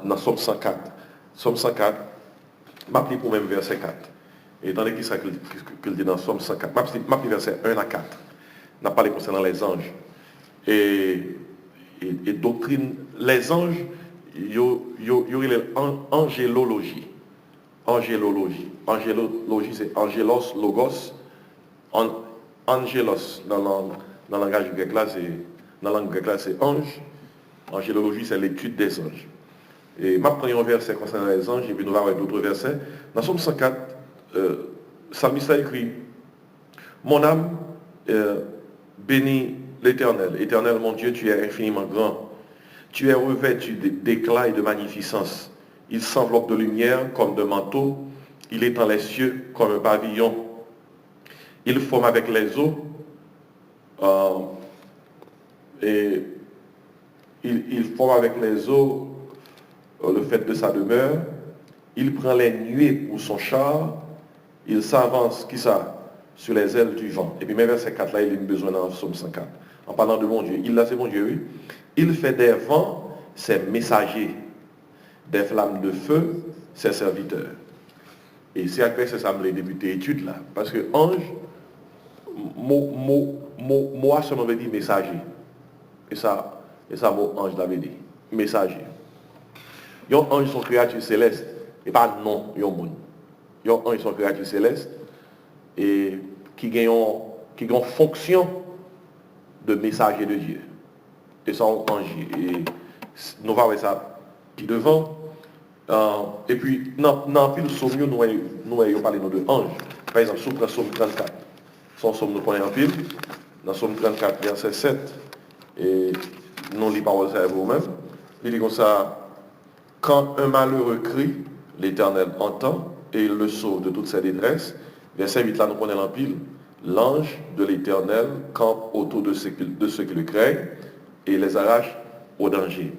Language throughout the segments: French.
dans Somme 104. Somme 104, je vais pour même verset 4. Et dans l'église qu'il dit dans Somme 104, je vais verset 1 à 4. On a parlé concernant les anges. Et doctrine, les anges, il y a l'angélologie. Angélologie. Angélologie, c'est angelos, logos. Angelos, dans le langage grec là, c'est ange. Angélologie, c'est l'étude des anges. Et ma prenons un verset concernant les anges, et puis nous allons avoir d'autres versets. Dans Somme 104, Psalmiste a écrit: Mon âme bénit l'Éternel. Éternel, mon Dieu, tu es infiniment grand. Tu es revêtu d'éclat et de magnificence. Il s'enveloppe de lumière comme de manteau. Il étend les cieux comme un pavillon. Il forme avec les eaux. Et il forme avec les eaux le fait de sa demeure. Il prend les nuées pour son char. Il s'avance, qui ça? Sur les ailes du vent. Et puis même verset 4 là, il a besoin dans Psaume 104. En parlant de mon Dieu. Il là, c'est mon Dieu, oui. Il fait des vents ses messagers. Des flammes de feu ses serviteurs. Et c'est après que ça me l'a débuté l'étude là. Parce que ange, moi, ça m'avait dit messager. Et ça mot ange l'avait dit. Messager. Les anges sont créatures célestes. Et pas non, les monde. Les anges sont créatures célestes. Et qui ont fonction de messager de Dieu. Et ça, on ange. Et nous allons voir ça qui devant. Et puis, dans le psaume, nous allons parler de anges. Par exemple, sous le psaume 34. Son psaume nous connaît en pile. Dans le psaume 34, verset 7. Et nous lisons paroles à vous-même. Il dit comme ça: Quand un malheureux crie, l'Éternel entend et il le sauve de toutes ses détresses. Verset 8, là, nous connaissons en pile. L'ange de l'Éternel campe autour de ceux qui le craignent et les arrache au danger.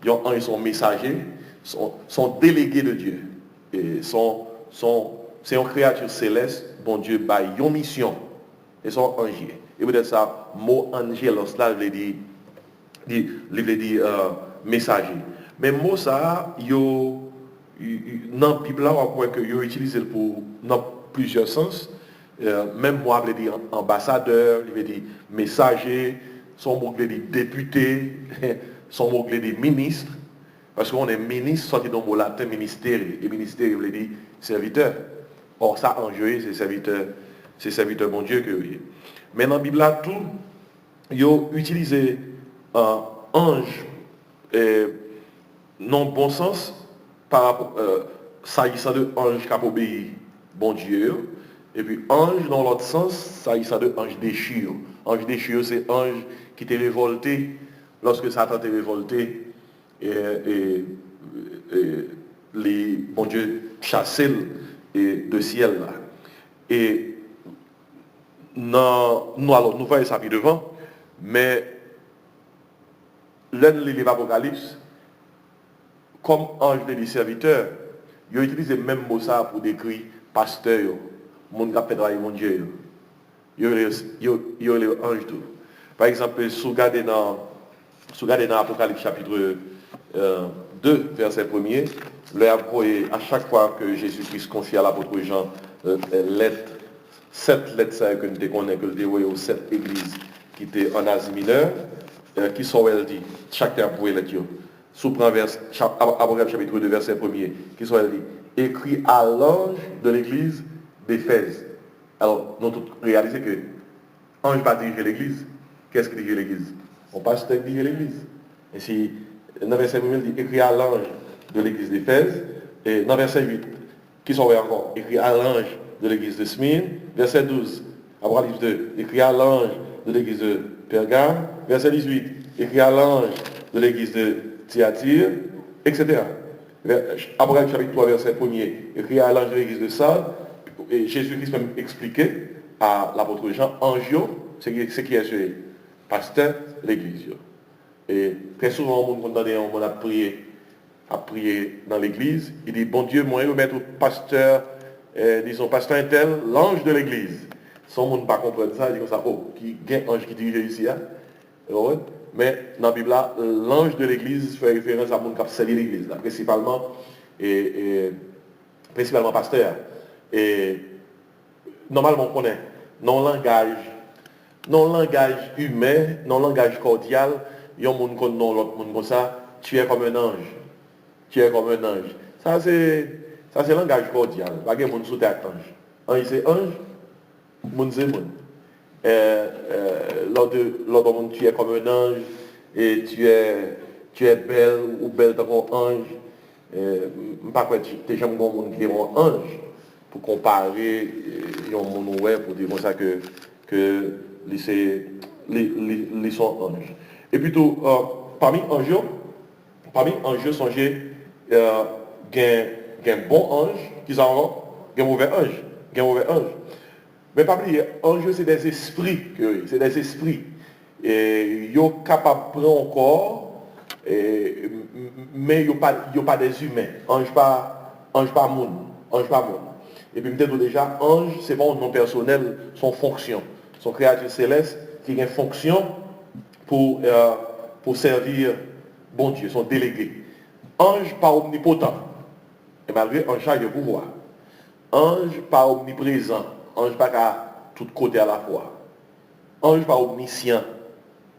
Ils sont messagers, sont délégués de Dieu. Et c'est une créature céleste dont Dieu baille une mission. Ils sont anges. Et peut-être ça, mot angelos, là, il veut dire messager. Mais mot ça, dans la Bible, on voit que ils utilisé pour dans plusieurs sens. Même moi, je veux dire ambassadeur, je veux dire messager, son mot je veux dire député, son mot je veux dire ministre. Parce qu'on est ministre, sorti dans le mot latin ministère. Et ministère, je veux dire serviteur. Or, ça, enjeu, c'est serviteur bon Dieu que oui. Mais dans la Bible, là, tout, ils ont utilisé ange, non bon sens, par rapport, s'agissant de ange qui a obéi bon Dieu, et puis ange dans l'autre sens, s'agissant de ange déchiré. Ange déchiré, c'est ange qui t'est révolté lorsque Satan t'est révolté, et les bon Dieu chassé de ciel là. Et nous voyons ça puis devant, mais l'un de l'Apocalypse, comme ange des serviteurs, ils ont utilisé le même mot ça pour décrire pasteur, mon qui a travaillé mon Dieu. Ils ont les anges tout. Par exemple, si vous regardez dans l'Apocalypse chapitre 2, verset 1er, à chaque fois que Jésus-Christ confie à l'apôtre Jean sept lettres que nous connaissons, que nous avons aux 7 églises qui étaient en Asie mineure, qui sont, elle dit, chacun pour les lettres. Sous Apocalypse chapitre 2, verset 1er, qui sont, elle dit, écrit à l'ange de l'église d'Éphèse. Alors, nous avons réalisé que l'ange va diriger l'église. Qu'est-ce qui dirige l'église? On passe à diriger l'église. Et si, dans le verset 1er, il dit, écrit à l'ange de l'église d'Éphèse. Et dans le verset 8, qui sont encore, écrit à l'ange de l'église de Smyrne. Verset 12, Apocalypse 2, écrit à l'ange de l'église de Pergame. Verset 18, écrit à l'ange de l'église de Thyatire, etc. Apocalypse chapitre 3, verset 1er, écrit à l'ange de l'église de Sardes. Et Jésus-Christ même expliqué à l'apôtre Jean, angio, c'est qui est ce pasteur, l'église. Et très souvent, on a prié dans l'église, il dit, bon Dieu, moi, je vais mettre au pasteur, disons, pasteur intel, l'ange de l'église. Sans monde ne pas comprendre ça, il dit comme ça, oh, qui y a un ange qui dirige ici, hein? mais dans la Bible, l'ange de l'église fait référence à mon qui a servi l'église, principalement pasteur. Et normalement, on connaît, non langage humain, non langage cordial, il y a un monde comme l'autre monde comme ça, tu es comme un ange. Tu es comme un ange. Ça c'est langage cordial. Pas que monde sous terre ange. Ange c'est ange, monde c'est monde. L'autre monde tu es comme un ange et tu es belle ou belle comme un ange. Pas quoi tu jamais un monde qui est un ange pour comparer un monde web pour dire comme ça que les sont anges. Et plutôt parmi anges songez un bon ange qui s'en va, un mauvais ange. Mais pas oublier, ange c'est des esprits c'est des esprits. Et ils sont capables de prendre encore, mais ils sont pas des humains. Ange pas monde. Et puis peut-être déjà, ange, c'est pas un nom personnel, son fonction. Son créature céleste qui a une fonction pour servir bon Dieu, son délégué. Ange pas omnipotent, et malgré en charge de pouvoir. Ange pas omniprésent, ange pas qu'à tout côté à la fois. Ange pas omniscient,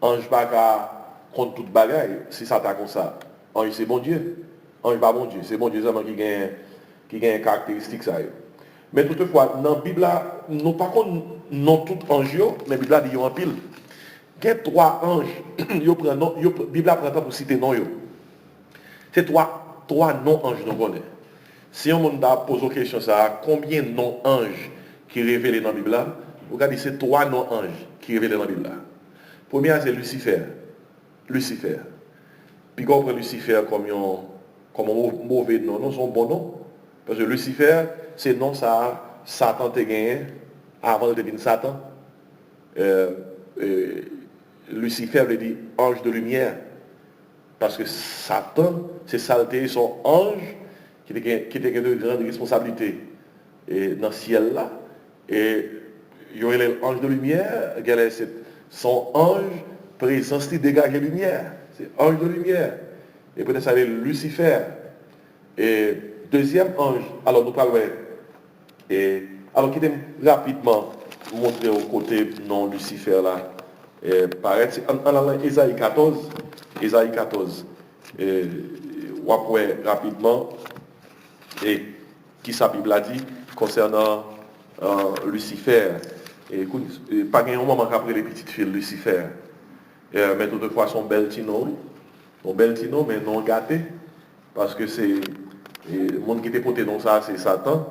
ange pas qu'à contre toute bagaille, si ça t'a comme ça. Ange c'est bon Dieu. Ange pas bon Dieu, c'est bon Dieu seulement qui a une caractéristique ça. Mais toutefois, dans la Bible, nous pas non tout ange, mais la Bible dit en pile. Il y a 3 anges, la Bible prend temps pour citer non. C'est 3 noms anges nous connaissons. Si on pose la question, ça, combien de noms anges qui révélés dans la Bible, vous regardez, c'est 3 noms anges qui révélés dans la Bible. Premier, c'est Lucifer. Puis on prend Lucifer comme un mauvais nom, non, c'est un bon nom. Parce que Lucifer, c'est non ça, Satan te gagné avant de devenir Satan. Lucifer veut dire ange de lumière. Parce que Satan, c'est saleté, son ange qui était de grande responsabilité dans le ciel là. Et il y aurait l'ange de lumière, son ange, présence qui dégage la lumière. C'est ange de lumière. Et peut-être ça va Lucifer. Et deuxième ange, alors nous parlons. Et alors qui est rapidement montrer au côté non Lucifer là. Paraît, en Ésaïe 14, on va rapidement et qui sa Bible a dit concernant Lucifer. Et pas un moment qu'après les petites filles Lucifer. Mais toutefois son bel tino, mais non gâté, parce que c'est le monde qui était porté dans ça, c'est Satan.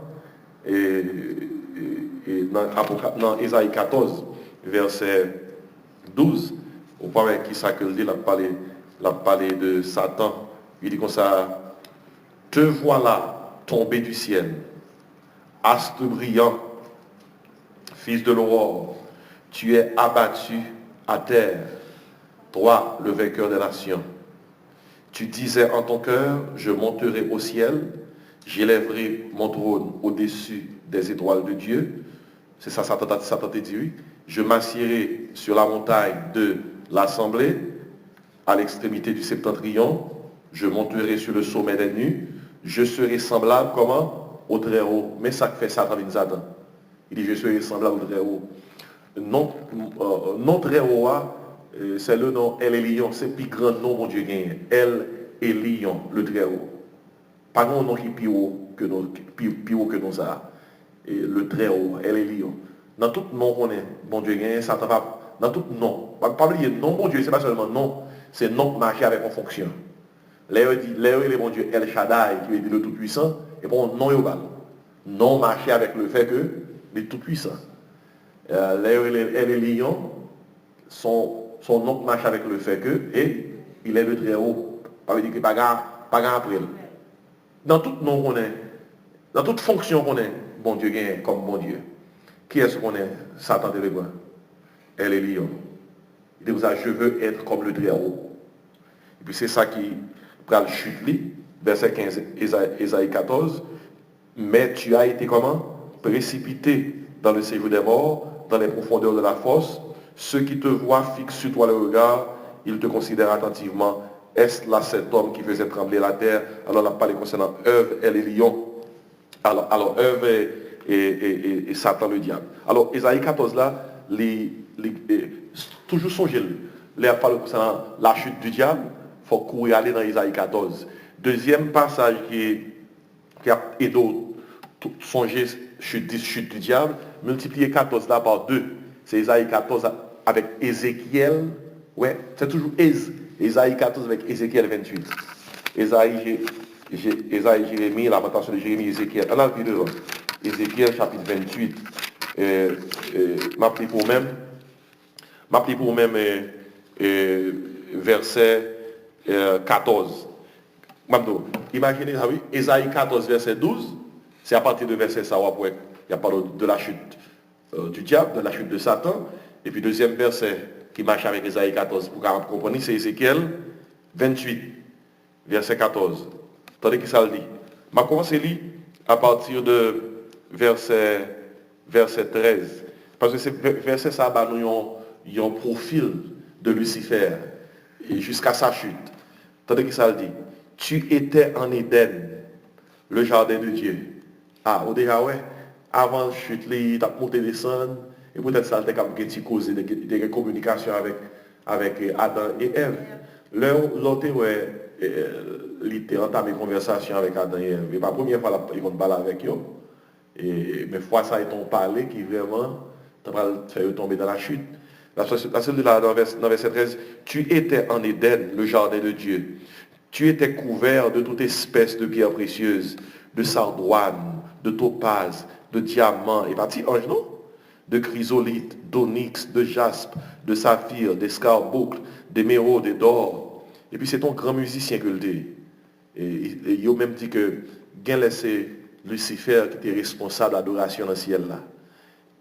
Et dans Ésaïe 14, verset 12, on parle qui ça que le dit, l'a parlé de Satan. Il dit comme ça, te voilà tombé du ciel, astre brillant, fils de l'aurore, tu es abattu à terre, toi le vainqueur des nations. Tu disais en ton cœur, je monterai au ciel, j'élèverai mon trône au-dessus des étoiles de Dieu. C'est ça, Satan te dit, oui. Je m'assierai sur la montagne de l'assemblée, à l'extrémité du septentrion. Je monterai sur le sommet des nues. Je serai semblable, comment? Au Très-Haut. Mais ça fait Satan avec Satan. Il dit, je serai semblable au Très-Haut. Non Très-Haut, c'est le nom El Elyon. C'est le plus grand nom, mon Dieu, gagne. El Elyon, le Très-Haut. Pas un nom qui est plus haut que nous ça. Et le Très-Haut, El Elyon. Dans tout nom qu'on est, bon Dieu, Satan va. Dans tout nom. Pas oublier, non, bon Dieu, c'est pas seulement non. C'est non marcher avec une fonction. Léo dit, Léo est bon Dieu, El Shaddai, qui veut dire le Tout-Puissant, et bon, non, il non marcher avec le fait que il est Tout-Puissant. Léo et les lions, son nom marche avec le fait que, et il est le Très-Haut. Ça veut dire qu'il n'y a pas après. Dans tout nom qu'on est, dans toute fonction qu'on est, bon Dieu gagne comme bon Dieu. Qui est-ce qu'on est? Satan de l'égoin. Elle est lion. Il dit, je veux être comme le Très-Haut. Et puis c'est ça qui prend le chute, verset 15, Ésaïe 14. Mais tu as été comment? Précipité dans le séjour des morts, dans les profondeurs de la fosse. Ceux qui te voient fixent sur toi le regard il te considère attentivement. Est-ce là cet homme qui faisait trembler la terre? Alors on a parlé concernant Ève et les lions. Alors Ève et Satan le diable. Alors Ésaïe 14 là, toujours songer, les a parlé concernant la chute du diable, il faut courir aller dans Ésaïe 14. Deuxième passage qui a aidé songer chute du diable, multiplier 14 là par 2. C'est Ésaïe 14 avec Ézéchiel. Ouais, c'est toujours Ésaïe 14 avec Ézéchiel 28. Ésaïe, Jérémie, lamentation de Jérémie, Ézéchiel. On a vu devant. Ézéchiel chapitre 28. M'appelez pour même verset 14. Imaginez, oui, Ésaïe 14, verset 12, c'est à partir de verset ça, il y a parlé de la chute du diable, de la chute de Satan. Et puis deuxième verset qui marche avec Ésaïe 14 pour comprendre, c'est Ézéchiel 28, verset 14. Attendez qui ça le dit. Je commence à lire à partir de verset 13. Parce que ce verset ça a un profil de Lucifer et jusqu'à sa chute. Attendez qui ça le dit. Tu étais en Éden, le jardin de Dieu. Ah, on déjà ouais. Avant la chute, il a monté descendre. Et peut-être ça a été causé des communications avec Adam et Ève. L'autre, ouais, il était entamé conversation avec Adam et Ève. Et pas la première fois qu'il vont parler avec eux. Mais fois ça, ils ont parlé qui vraiment va faire tomber dans la chute. La seule là, dans verset 13, tu étais en Éden, le jardin de Dieu. Tu étais couvert de toute espèce de pierres précieuses, de sardoine, de topaz, de diamants, et parti ange, non? De chrysolite, d'onyx, de jaspe, de saphir, d'escarboucle, d'émeraude, d'or. Et puis c'est ton grand musicien que le dit. Et il a même dit que gain laissé Lucifer qui était responsable de l'adoration dans le ciel là.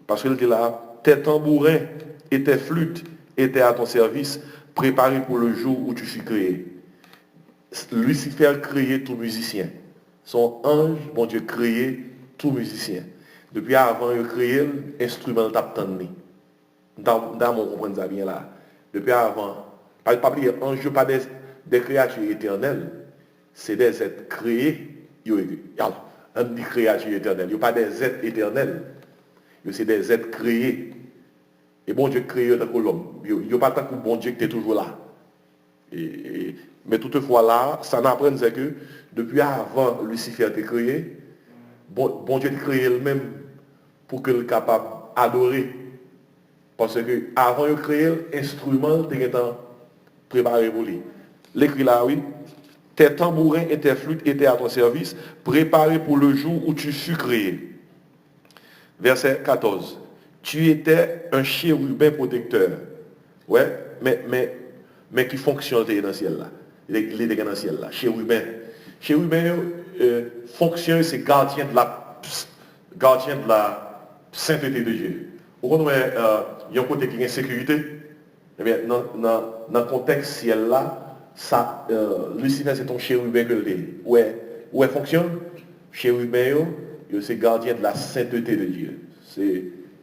Parce qu'il dit là, tes tambourins et tes flûtes étaient à ton service, préparés pour le jour où tu fus créé. Lucifer créé tout musicien. Son ange, bon Dieu, créé tout musicien. Depuis avant, il a créé l'instrument de taptani. Dans mon comprendre ça bien là. Depuis avant, pas oublier, ange, pas des créatures éternelles. C'est des êtres créés. Alors, on dit créatures éternelles. Il n'y a pas des êtres éternels. C'est des êtres créés. Et bon Dieu créé tant que l'homme. Il n'y a pas tant que bon Dieu qui est toujours là. Mais toutefois là, ça n'apprend c'est que depuis avant Lucifer était créé, bon Dieu a créé lui-même pour qu'il soit capable d'adorer. Parce que avant de créer l'instrument, il était préparé pour lui. L'écrit là, oui. Tes tambourins et tes flûtes étaient à ton service, préparés pour le jour où tu fus créé. Verset 14. Tu étais un chérubin protecteur. Ouais, mais qui fonctionne dans le ciel là. Il était dans le ciel là. Chérubin. Chérubin fonctionne, c'est gardien de la sainteté de Dieu. Vous comprenez, il y a un côté qui est insécurité. Eh bien, dans le contexte ciel là, ça, Lucifer c'est ton chérubin que le dit. Où elle fonctionne? Chérubin, c'est gardien de la sainteté de Dieu.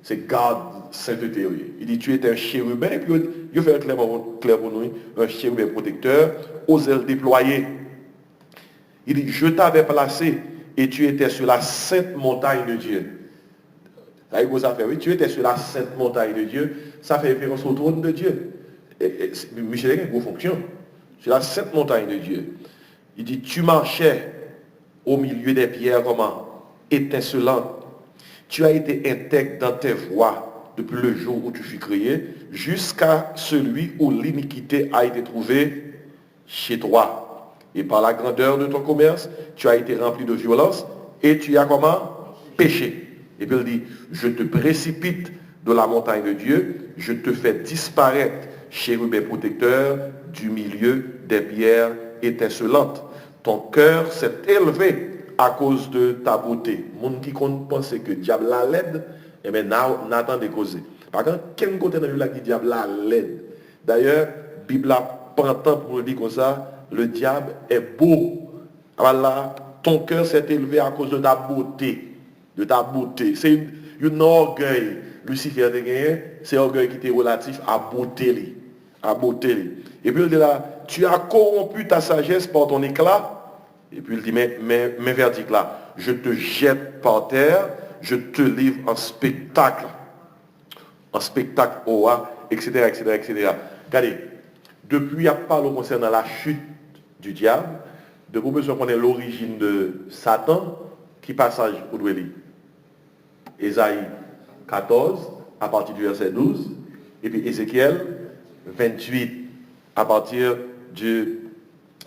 C'est garde sainteté. Il dit tu es un chérubin, et puis il fait clair pour nous, un chérubin protecteur, aux ailes déployées. Il dit je t'avais placé et tu étais sur la sainte montagne de Dieu. Ça fait, oui, tu étais sur la sainte montagne de Dieu, ça fait référence au trône de Dieu. Michel a une grosse fonction. Sur la sainte montagne de Dieu. Il dit tu marchais au milieu des pierres comment? Étincelantes. Tu as été intègre dans tes voies depuis le jour où tu fus créé, jusqu'à celui où l'iniquité a été trouvée chez toi. Et par la grandeur de ton commerce, tu as été rempli de violence et tu as comment? Péché. Et puis il dit, je te précipite de la montagne de Dieu, je te fais disparaître, chérubin protecteur, du milieu des pierres étincelantes. Ton cœur s'est élevé à cause de ta beauté. Moun qui pense que diable la laide, eh bien, n'attend des causes. Par contre, quel côté dans le qui diable la laide? D'ailleurs, la Bible prend temps pour nous dire comme ça, le diable est beau. Voilà, ton cœur s'est élevé à cause de ta beauté. De ta beauté. C'est un orgueil. Lucifer a gagné, c'est un orgueil qui était relatif à beauté. à beauté. Et puis il dit là, tu as corrompu ta sagesse par ton éclat. Et puis il dit, mais verdict là, je te jette par terre, je te livre en spectacle au roi, etc., etc., etc. Regardez, depuis il y a parlé concernant la chute du diable, de vous besoin qu'on ait l'origine de Satan, qui passage vous devez lire. Ésaïe 14, à partir du verset 12, et puis Ézéchiel 28, à partir du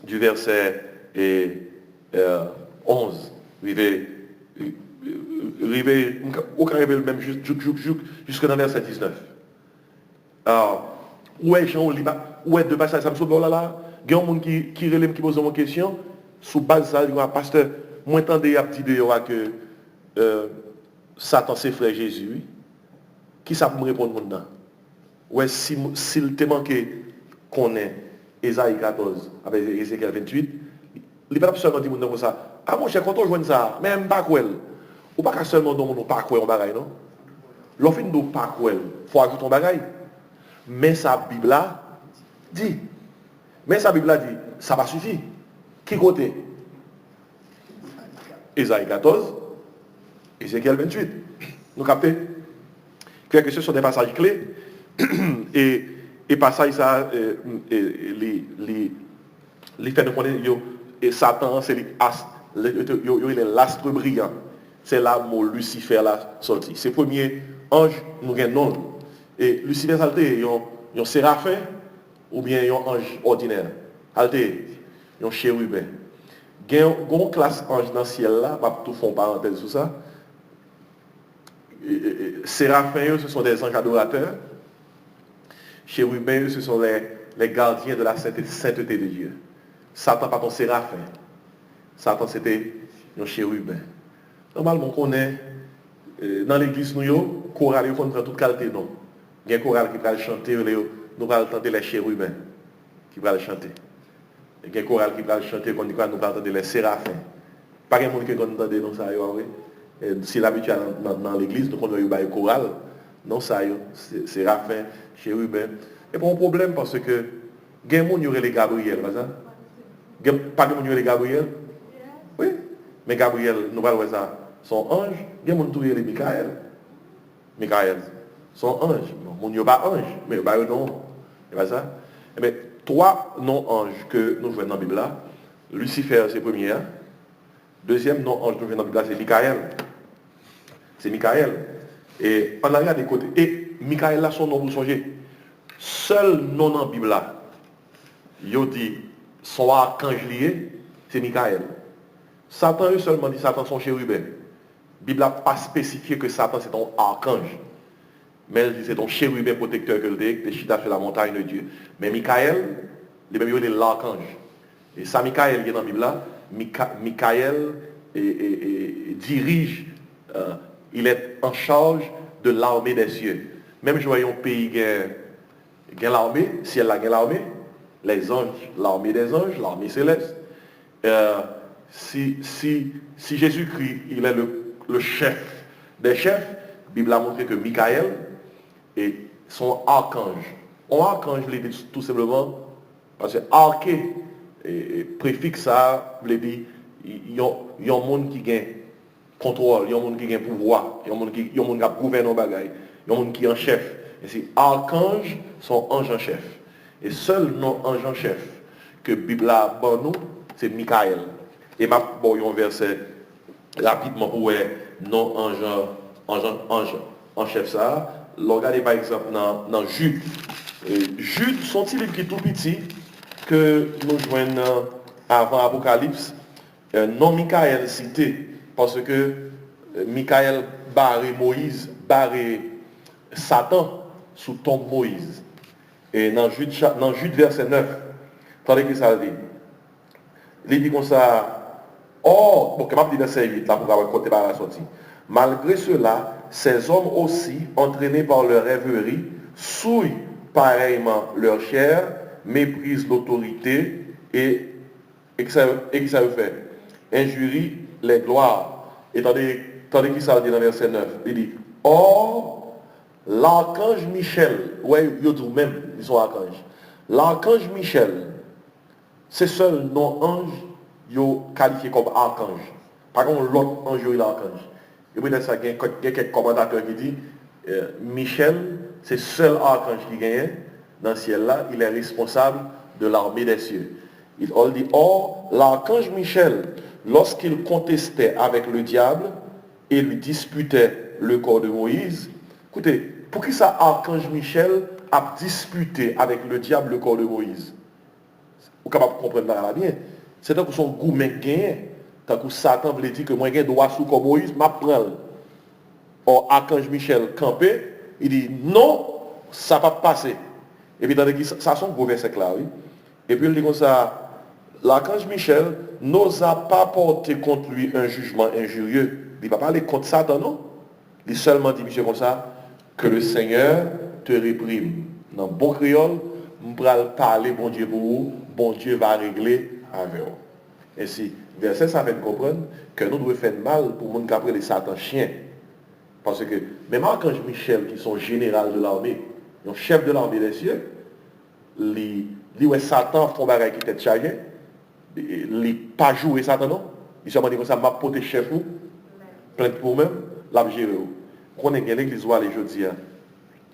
verset 11. Aucun arrivé le même jusque dans le verset 19. Alors, où est Jean Oliba? Où est de passage? Ça me sauve là. Il y a un monde qui relève, qui pose une question. Sous base ça, il dit, pasteur, moi j'entendais à petit de que Satan c'est frère Jésus. Oui. Qui ça pour me répondre maintenant? Ouais, s'il te manqué qu'on est Ésaïe 14 avec Ézéchiel 28, il ne peut pas seulement dire comme ça. Ah mon cher, quand on joue ça, même pas quoi. Ou pas seulement dans mon pas quoi en bagaille, non? L'offre de pas quoi, il faut ajouter ton bagaille. Mais sa Bible là dit. Mais sa Bible là dit, ça va suffire. Qui côté? Ésaïe 14, Ézéchiel 28. Nous captez? Que ce sont des passages clés. et passages ça, les fait de connaître, et Satan, c'est l'astre brillant. C'est là où Lucifer l'a sorti. C'est le premier ange, nous avons nom. Et Lucifer, c'est un séraphin ou bien un ange ordinaire. C'est un chérubin. Il y a une classe ange dans le ciel là, je vais tout faire parenthèse sur ça. Séraphins, ce sont des anges adorateurs. Chérubins, ce sont les gardiens de la sainteté de Dieu. Satan, pas ton séraphin. Satan, c'était un chérubin. Normalement, on connaît, dans l'église, nous, chorale, il faut prendre toute qualité, non. Il y a un chorale qui va chanter, nous allons entendre les chérubins qui vont chanter. Il y a un chorale qui va chanter, nous allons entendre les séraphins. Pas de monde qui va entendre non ça, oui. Si l'habitude dans l'église, nous connaissons un choral, non ça, séraphins, chérubins. Et pas un problème parce que, il y a des gens qui ont les Gabriel, pas ça? Pas de gens qui ont les Gabriel? Oui. Mais Gabriel, nous parlons de ça, son ange, il y a des gens qui ont les Michael. Michael, son ange. Mon Dieu pas ange, mais il n'y a pas de nom. C'est pas ça? Mais trois non-anges que nous jouons dans la Bible là, Lucifer c'est le premier. Deuxième non-ange que nous jouons dans la Bible là, c'est Michael. C'est Michael. Et on a regardé des côtés. Et Michael là, son nom, vous songez. Seul nom dans la Bible là, il dit son archange lié, c'est Michael. Satan, eux seulement dit Satan son chérubin. La Bible n'a pas spécifié que Satan c'est ton archange. Mais elle dit c'est ton chérubin protecteur que le t'es chita sur la montagne de Dieu. Mais Michael, il est l'archange. Et ça, Michael qui est dans la Bible là, Michael dirige, il est en charge de l'armée des cieux. Même je vois un pays qui a l'armée, si elle a l'armée, les anges, l'armée des anges, l'armée céleste. Si Jésus-Christ, il est le chef des chefs, la Bible a montré que Michael est son archange. Un archange, je l'ai dit tout simplement, parce que arché, préfixe ça, je l'ai dit, il y a un monde qui gagne contrôle, il y a un monde qui gagne pouvoir, il y a un monde qui gouverne nos bagailles, il y a un monde qui est en chef. Et c'est archange, son ange en chef. Et seul non ange en chef que la Bible a bon nous, c'est Michael. Et ma bon, un verset rapidement pour non ange en chef ça. Regardez par exemple dans Jude. Jude, son petit livre qui est tout petit, que nous joignons avant Apocalypse, non Michael cité, parce que Michael barré Moïse, barré Satan sous tombe Moïse. Et dans Jude verset 9, attendez que ça dit. Il dit comme ça, or, bon, comment dire verset 8, là, pour avoir côté par la sortie. Malgré cela, ces hommes aussi, entraînés par leur rêverie, souillent pareillement leur chair, méprisent l'autorité et que ça fait injurie les gloires. Et tandis qu'il ça dit dans verset 9, il dit, or, l'archange Michel, ouais, il dit même, ils sont archanges. l'archange Michel, c'est seul non-ange yo qualifié comme archange. Par contre, l'autre ange est l'archange. Et peut-être ça, il y a quelques commentateurs qui disent Michel, c'est seul archange qui gagne dans le ciel là, il est responsable de l'armée des cieux. Il dit, or, l'archange Michel, lorsqu'il contestait avec le diable et lui disputait le corps de Moïse, écoutez, pour qui ça, archange Michel a disputé avec le diable le corps de Moïse? Vous êtes capable de comprendre ça bien. C'est tant que son goût m'a gagné, tant que Satan voulait dire que moi j'ai droit sous comme Moïse, m'a prend. Or, archange Michel campé, il dit non, ça va pas passer. Et puis, ça sont gros versets là, oui. Et puis, il dit comme ça, l'archange Michel n'osa pas porter contre lui un jugement injurieux. Il ne va pas parler contre Satan, non. Il seulement dit, monsieur, comme ça, que le Seigneur te réprime. Dans le bon créole, on va parler, bon Dieu pour vous, bon Dieu va régler avec vous. Ainsi, verset ça fait comprendre que nous devons faire mal pour nous qu'après les Satan chiens. Parce que même archange Michel, qui sont général de l'armée, un chef de l'armée des cieux, lui Satan font bagaille qui était chargé, il pas jouer Satan non, il seulement dit comme ça, m'a porté chef ou, plainte pour même, l'a géré ou. Qu'on est bien l'église où les jeudi,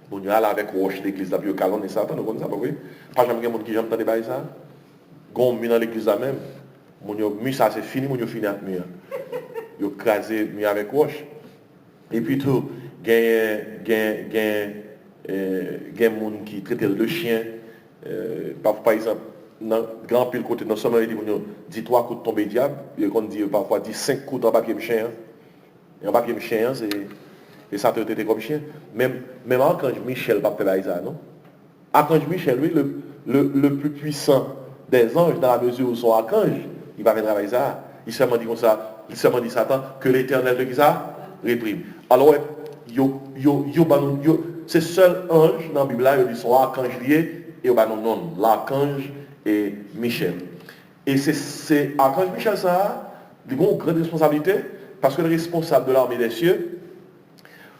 bon, il y a là avec roche l'église là, puis il calonne Satan, vous connaissez ça, pas vrai? Pas jamais quelqu'un qui j'aime entendre ça. Gon mis dans l'église là même, mon yo ça c'est fini, mon yo fini avec mur. Yo crasé mur avec roche. Et puis tout, gen moun qui traite le chien, par exemple, dans grand pile côté, non seulement il dit 3 coups de tomber diable, il dit parfois 5 coups dans papier de chien. Et en papier de chien, et ça te traite comme chien. Même Archange Michel va faire ça, non? Archange Michel, lui, le plus puissant des anges, dans la mesure où son archange, il va faire travailler ça. Il seulement dit comme ça, il seulement dit Satan, que l'Éternel de qui ça réprime. Alors, c'est seul ange dans la Bible, là, ils sont archange liés, et non, l'archange et Michel. Et c'est archange Michel, ça, il a une grande responsabilité, parce que le responsable de l'armée des cieux,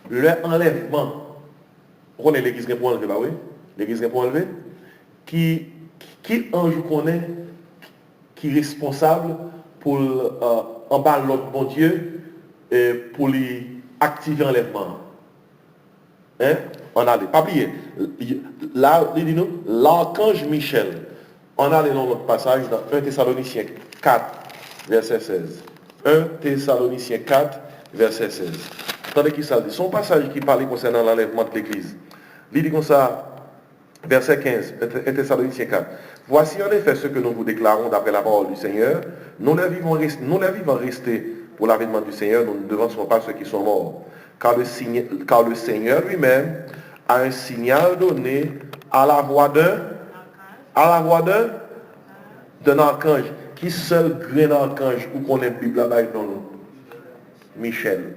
leur enlèvement, on connaît l'église pour enlever, bah oui, l'église pour enlever, qui ange connaît, qui est responsable pour en bas l'autre bon Dieu, et pour lui activer l'enlèvement. Hein? On a pas oublier. Là, il dit nous, l'archange Michel. On a dans notre passage dans 1 Thessaloniciens 4, verset 16. 1 Thessaloniciens 4, verset 16. Attendez qui ça dit. Son passage qui parlait concernant l'enlèvement de l'église. Il dit comme ça, verset 15, 1 Thessaloniciens 4. Voici en effet ce que nous vous déclarons d'après la parole du Seigneur. Nous les vivons rester pour l'avènement du Seigneur, nous ne devancerons pas ceux qui sont morts. Car le Seigneur lui-même a un signal donné à la voix d'un archange. Qui seul grand archange ou qu'on est Bible là-bas dans nous? Michel.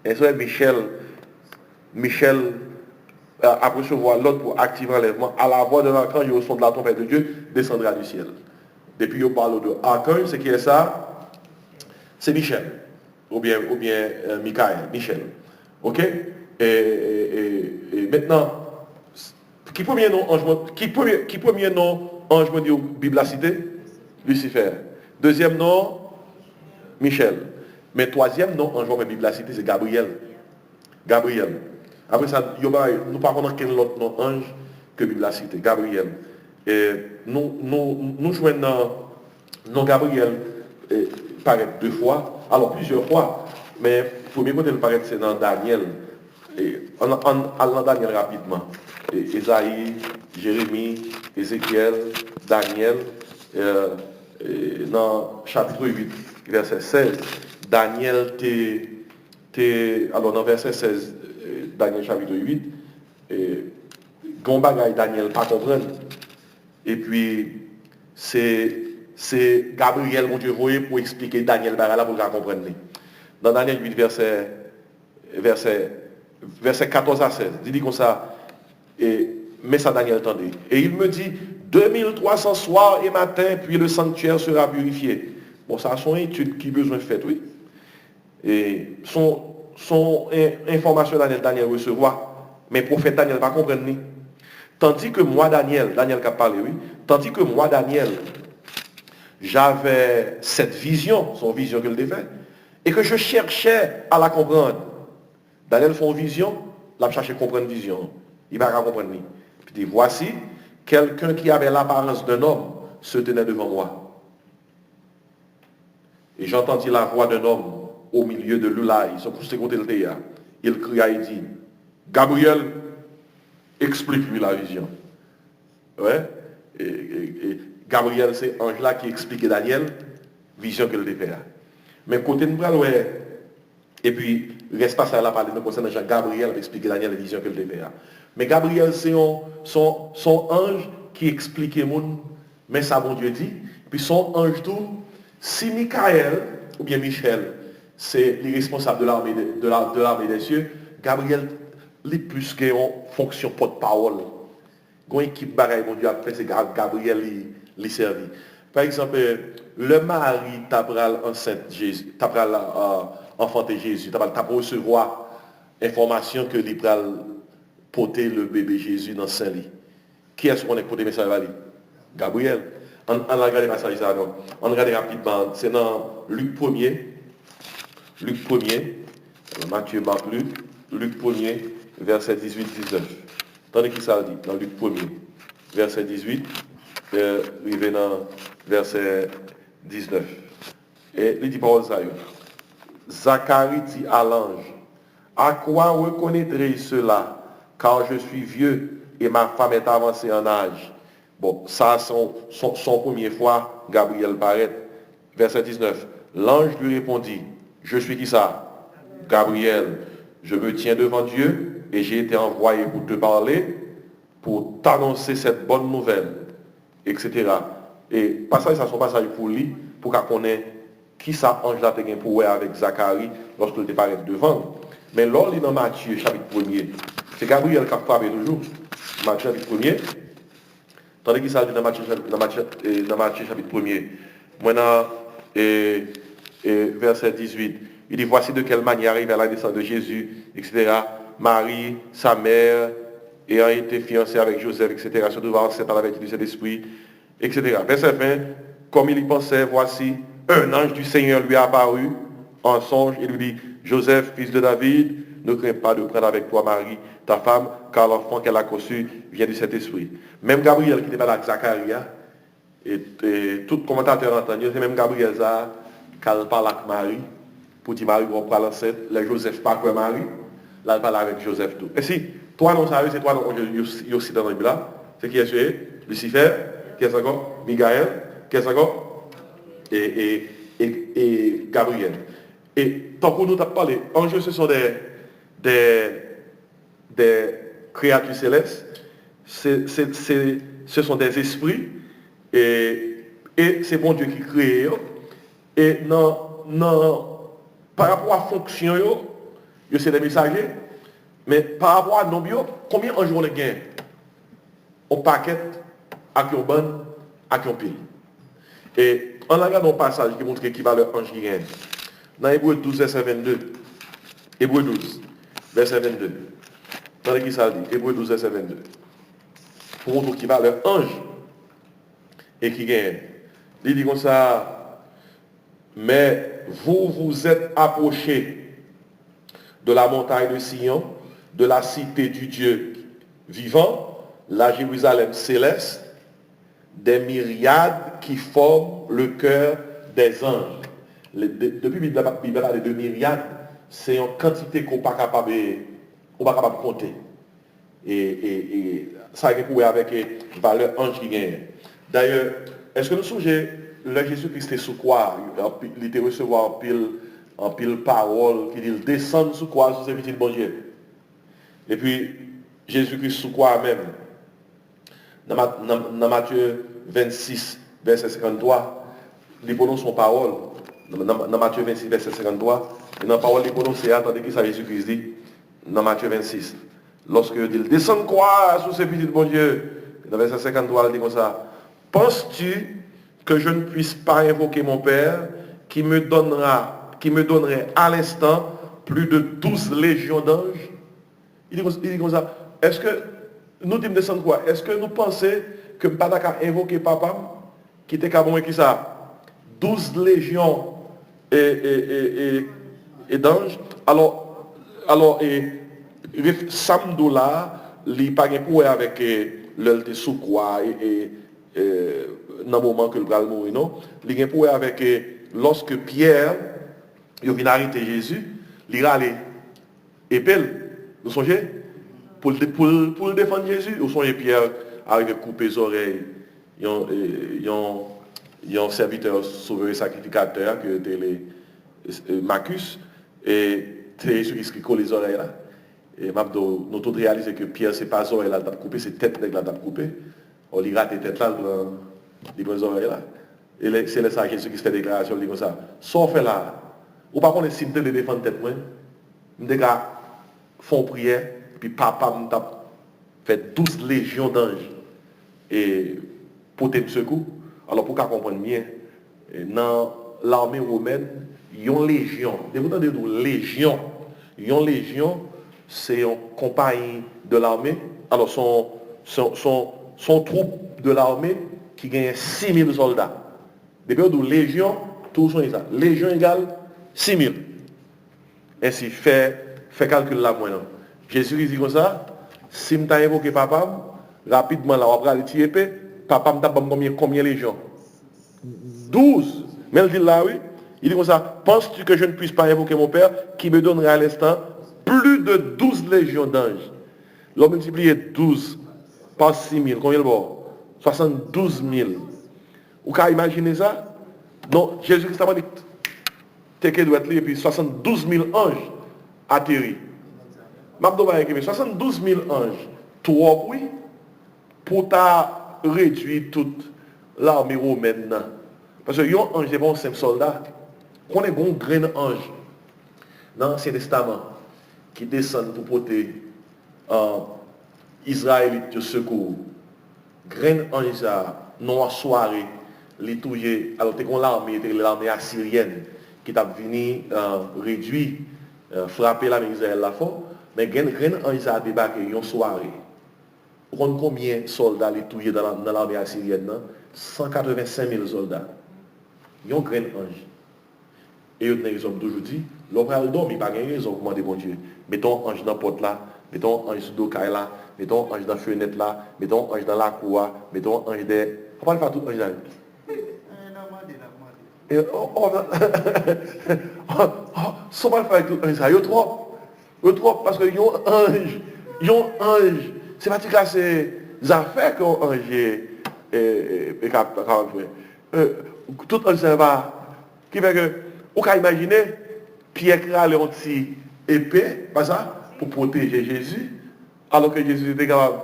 Et ça, Michel après recevoir l'autre pour activer l'enlèvement, à la voix de l'archange et au son de la trompette de Dieu, descendra du ciel. Depuis on parle de archange, c'est qui est ça? C'est Michel. Ou bien Michael, Michel. Ok? Et maintenant, qui premier nom ange me dit Bible a cité? Lucifer. Deuxième nom, Michel. Mais troisième nom ange me Bible a cité, c'est Gabriel. Gabriel. Après ça, nous ne parlons pas quel autre nom ange que Bible a cité. Gabriel. Et nous jouons dans Gabriel paraît 2 fois, alors plusieurs fois, mais le premier côté, il paraît c'est dans Daniel. Et dans Daniel rapidement. Esaïe, Jérémie, Ézéchiel, Daniel, dans chapitre 8, verset 16, Daniel alors dans verset 16, Daniel chapitre 8, Gombagay Daniel pas comprendre. Et puis, c'est Gabriel, mon Dieu, voyez pour expliquer Daniel Barala pour comprendre. Dans Daniel 8, verset 14 à 16, il dit comme ça, mais ça Daniel attendait. Et il me dit, 2300 soirs et matins, puis le sanctuaire sera purifié. Bon, ça, son étude qui besoin de faire, oui. Et son information Daniel recevoir, mais prophète Daniel va comprendre. Tandis que moi, Daniel qui a parlé, oui, tandis que moi, Daniel, j'avais cette vision, son vision que le défait, et que je cherchais à la comprendre. Daniel fait une vision, il a cherché à comprendre une vision. Il va pas comprendre. Puis il dit, voici, quelqu'un qui avait l'apparence d'un homme se tenait devant moi. Et j'entendis la voix d'un homme au milieu de l'Ulaï, son couché côté le théâtre. Il cria et dit, Gabriel, explique-lui la vision. Ouais. Et Gabriel, c'est ange-là qui explique à Daniel, vision que le fait. Mais côté de nous, ouais, et puis, reste pas ça là parler de concernant Jean Gabriel, expliquer Daniel la vision que le fait. Mais Gabriel, c'est son ange qui explique le monde, mais ça, bon Dieu dit. Puis son ange tout, si Michael, ou bien Michel, c'est les responsables de l'armée des cieux, Gabriel, les plus qui ont fonction porte-parole. Une équipe bagaille, mon Dieu, après c'est Gabriel les servi. Par exemple, le mari t'apprend enceinte Jésus, t'apprend enfanter Jésus, t'apprend recevoir information que il va porter le bébé Jésus dans saint lit. Qui est-ce qu'on est porté message à lui? Gabriel. On regarde pas ça, on regarde rapidement. C'est dans Luc 1er. Luc 1er. Matthieu, Marc, Luc 1er, verset 18-19. Tandis qu'il ça dit, dans Luc 1er, verset 18, arrivé dans verset 19. Et il dit parole ça. Zacharie dit à l'ange, à quoi reconnaîtrai cela, car je suis vieux et ma femme est avancée en âge. Bon, ça, son première fois, Gabriel paraît. Verset 19. L'ange lui répondit, je suis qui ça? Gabriel, je me tiens devant Dieu et j'ai été envoyé pour te parler, pour t'annoncer cette bonne nouvelle, etc. Et passage, ça son passage pour lui, pour qu'on connaisse qui ça ange là pour avec Zacharie lorsqu'il te paraît devant. Mais lors il est dans Matthieu chapitre 1er, c'est Gabriel qui a frappé toujours. Matthieu chapitre 1er. Tandis qu'il s'agit dans Matthieu chapitre 1er. Maintenant, verset 18, il dit, voici de quelle manière arrive à la naissance de Jésus, etc. Marie, sa mère, ayant été fiancée avec Joseph, etc., se trouvant enceinte par la vertu du Saint-Esprit, etc. Verset 20, comme il y pensait, voici, un ange du Seigneur lui a apparu en songe et lui dit, Joseph, fils de David, ne crains pas de prendre avec toi Marie, ta femme, car l'enfant qu'elle a conçu vient du Saint-Esprit. Même Gabriel qui n'était pas là avec Zacharie, et tout commentateur entendu, c'est même Gabriel ça, quand parle avec Marie, pour dire Marie va prendre l'enceinte, le Joseph pas quoi Marie, là il parle avec Joseph tout. Et si, toi non ça c'est toi non, il aussi dans la Bible là, c'est qui est Lucifer, qui est encore Michael, qui est encore et Gabriel. Et tant que nous t'avons parlé, anges ce sont des créatures célestes, ce sont des esprits, et c'est bon Dieu qui crée. Et par rapport à la fonction, c'est des messagers, mais par rapport à nos bio, combien d'anges on gagne? On paquet, à qui on bonne, à qui on pile. Et on regarde un passage qui montre qui va le ange qui gagne. Dans Hébreu 12, verset 22. Hébreu 12, verset 22. Dans qui ça dit? Hébreu 12, verset 22. Pour montrer qui va le ange et qui gagne. Il dit comme ça, mais vous vous êtes approchés de la montagne de Sion, de la cité du Dieu vivant, la Jérusalem céleste, des myriades qui forment le cœur des anges. Depuis la Bible parle de myriades, c'est une quantité qu'on n'est pas capable de compter. Et ça a été avec une valeur ange qui gagne. D'ailleurs, est-ce que nous songez, le Jésus-Christ est sous quoi? Il était recevoir en pile parole, qui dit, il descend sous quoi, sous ces petits bon Dieu. Et puis, Jésus-Christ sous quoi même? Dans Matthieu 26, verset 53, il prononce son parole. Dans Matthieu 26, verset 53, et dans la parole, il prononce, attendez qui ça Jésus-Christ dit, dans Matthieu 26. Lorsque il dit, descend quoi sous ces petits bon Dieu? Dans verset 53, il dit comme ça, penses-tu que je ne puisse pas invoquer mon Père qui me donnerait à l'instant plus de 12 légions d'anges? Il dit comme ça, est-ce que nous devons descendre quoi? Est-ce que nous pensons que nous ne pouvons pas invoquer papa, qui était comme qui ça? 12 légions et d'anges. Alors, samedi là, il n'y a pas de pouvoir avec l'œil sous quoi et dans le moment que le bras mourir, non? Il y a un pouvoir avec lorsque Pierre, il vient arrêter Jésus, il a allé épée, vous songez? Pour le défendre Jésus, vous songez Pierre arrive à couper les oreilles, il y a un serviteur sauveur et sacrificateur que était Marcus, et c'est celui qui colle les oreilles là. Et nous avons réalisé que Pierre, ce n'est pas les oreilles là qui a coupé, c'est tête là qui a coupé. On lui rate tête là, il prend les oreilles là. Et c'est là Jésus qui se fait déclaration, il dit comme ça. Sauf là, ou par contre, si je de défendre tête, moi, je font prière, puis papa m'a fait 12 légions d'anges et pour te secours. Alors pour qu'on comprenne bien, dans l'armée romaine, il y a une légion. Vous entendez légion. Il y a une légion, c'est une compagnie de l'armée. Alors son troupe de l'armée qui gagne 6000 soldats. Depuis où légion, tout sont ça. Légion égale 6000. Ainsi, fait calcul là maintenant. Jésus dit comme ça, si je t'ai invoqué papa, rapidement là, on va aller tirer épée, papa m'a dit combien légions? 12. Mais il dit là, oui. Il dit comme ça, penses-tu que je ne puisse pas invoquer mon Père qui me donnera à l'instant plus de 12 légions d'anges? L'homme multiplié 12 par 6000, combien le bord? 72 000. Vous pouvez imaginer ça? Non, Jésus-Christ a dit, t'es que doit être et puis 72 000 anges atterris. 72 000 anges, toi, oui, pour ta réduire toute l'armée romaine. Parce que les anges, c'est bon, 5 soldats. On est bon grain ange dans l'Ancien Testament qui descendent pour porter Israël de secours. Grain ange, non à soirée, les touiller, alors que l'armée assyrienne qui t'a venu réduire, frapper la misère la fois, mais grain ange a débarqué une soirée. Vous comprenez combien de soldats les touillés dans l'armée assyrienne? 185 000 soldats. Ils ont grain ange. Et il y a une raison d'aujourd'hui, l'homme a dormi, il n'y a pas de raison pour demander bon Dieu. Mettons ange dans la porte là, mettons ange sur le là, mettons ange dans la fenêtre là, mettons ange dans la cour, mettons ange des... On va pas tout ange là. Ça va faire tout ange ça. Il y a trop, parce que ils ont ange. C'est pas que c'est des affaires qu'on ange et tout ange ça va. Qui fait que vous pouvez imaginer, Pierre a un petit épée, pas ça, pour protéger Jésus, alors que Jésus était capable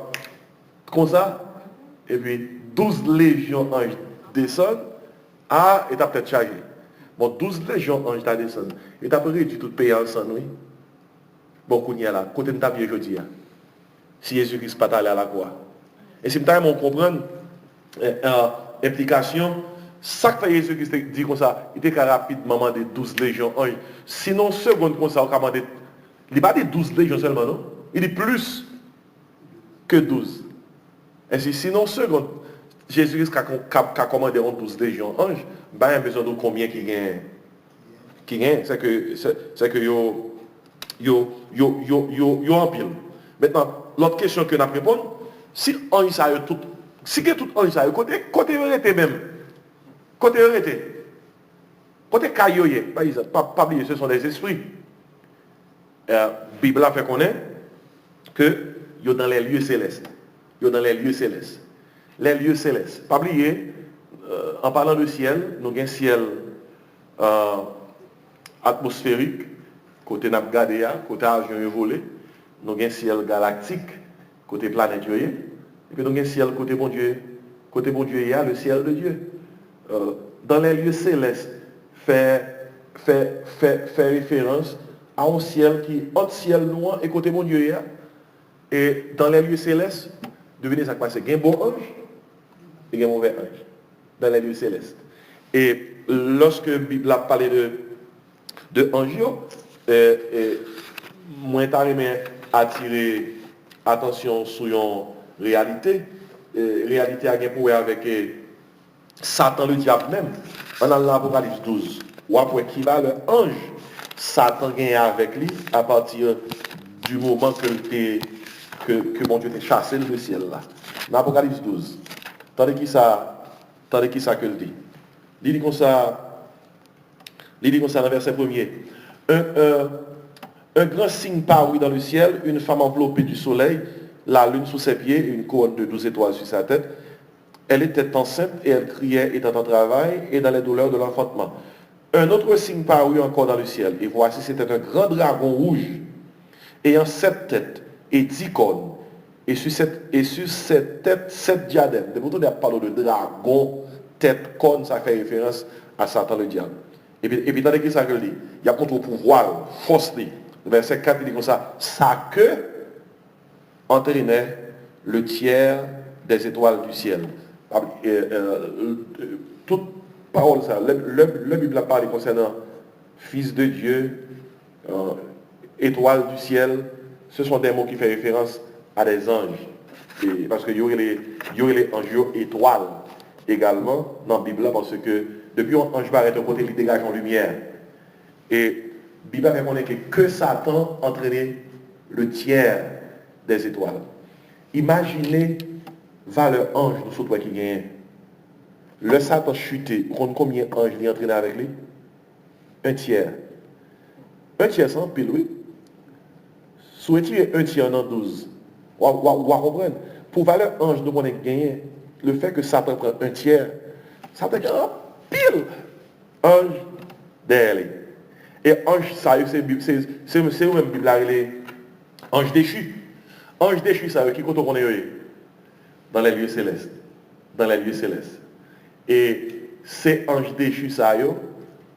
comme ça, et puis 12 légions anges descendent, et t'as peut-être chargé. Bon, 12 légions anges descendent, et t'as réduit tout le pays ensemble, oui. Bon, qu'on y a là, côté de ta vie aujourd'hui, si Jésus-Christ n'est pas allé à la croix. Et si on comprend l'implication, ça que Jésus-Christ dit comme ça, il était rapidement demandé 12 légions anges. Sinon, seconde comme ça, on a demandé, il n'est pas dit 12 légions seulement, non? Il dit plus que 12. Et sinon, seconde, Jésus-Christ a commandé 12 légions anges, ben, il y a besoin de combien qui gagne? C'est que yo en pile. Maintenant, l'autre question que nous répondons, si ange ça a tout, si que tout ange ça a côté vérité même, côté vérité, côté cailloyer, par exemple, pas oublier, ce sont des esprits. La Bible a fait connaître que yo dans les lieux célestes. Yo dans les lieux célestes. Les lieux célestes. Pas oublier, en parlant de ciel, nous avons un ciel atmosphérique, côté n'a regardé, côté avion volé, nous avons un ciel galactique, côté planète, et puis nous avons un ciel côté bon Dieu. Côté bon Dieu, il y a le ciel de Dieu. Dans les lieux célestes, fait référence à un ciel qui est autre ciel noir et côté bon Dieu. Et dans les lieux célestes, devinez ça quoi, c'est un bon ange et un mauvais ange. Dans les lieux célestes. Et lorsque la Bible a parlé de ange, moi, j'ai attiré attention sur réalité. Réalité a un pour avec Satan, le diable même. On a l'Apocalypse 12. Ou après qui va le ange, Satan gagne avec lui à partir du moment que bon Dieu t'a chassé le ciel là. Dans l'Apocalypse 12. Tandis qui ça que le dit. Il dit comme ça dans le verset 1er. Un grand signe parut dans le ciel, une femme enveloppée du soleil, la lune sous ses pieds, une couronne de 12 étoiles sur sa tête. Elle était enceinte et elle criait étant en travail et dans les douleurs de l'enfantement. Un autre signe parut encore dans le ciel. Et voici, c'était un grand dragon rouge, ayant 7 têtes et 10 cornes. Et sur cette tête, 7 diadèmes. De pourtant, il parle de dragon, tête, corne, ça fait référence à Satan le diable. Et puis dans l'église, ça que dit, il y a contre pouvoir, force. Verset 4, il dit comme ça, sa queue entraînait le tiers des étoiles du ciel. Toute parole, ça, le Bible a parlé concernant Fils de Dieu, étoile du ciel, ce sont des mots qui font référence à des anges. Parce qu'il y aurait les anges étoiles également dans la Bible, parce que depuis un ange va être un côté, il dégage en lumière. Et la Bible répondait que Satan entraînait le tiers des étoiles. Imaginez valeur ange nous surtout qui gagne. Le Satan chuté, combien d'anges il entraîné avec lui? Un tiers. Un tiers sans pile, oui. Souhaitez un tiers dans 12. On va comprendre. Pour valeur ange, nous connaissons gagné. Le fait que Satan prend un tiers, Satan gagne un pile ange derrière. Et ange, ça, c'est même Bible, ange déchu. Ange déchu, ça, qui compte qu'on est dans les lieux célestes. Dans les lieux célestes. Et ces anges déchus, ça,